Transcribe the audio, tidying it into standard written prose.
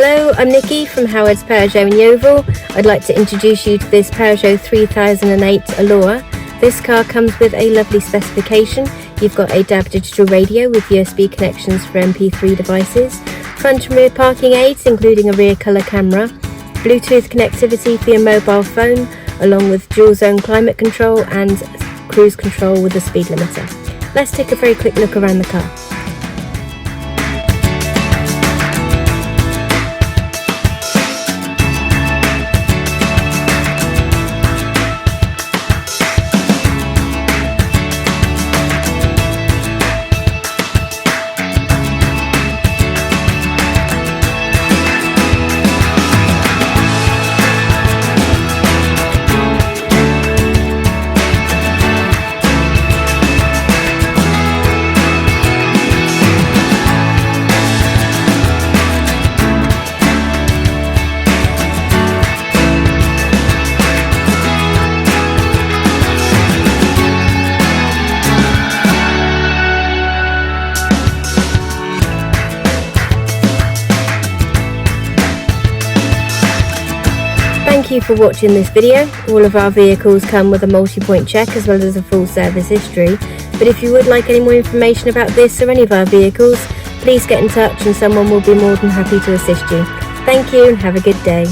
Hello, I'm Nikki from Howard's Peugeot in Yeovil. I'd like to introduce you to this Peugeot 3008 Allure. This car comes with a lovely specification. You've got a DAB digital radio with USB connections for MP3 devices, front and rear parking aids including a rear colour camera, Bluetooth connectivity for your mobile phone, along with dual zone climate control and cruise control with a speed limiter. Let's take a very quick look around the car. Thank you for watching this video. All of our vehicles come with a multi-point check as well as a full service history. But if you would like any more information about this or any of our vehicles, please get in touch and someone will be more than happy to assist you. Thank you and have a good day.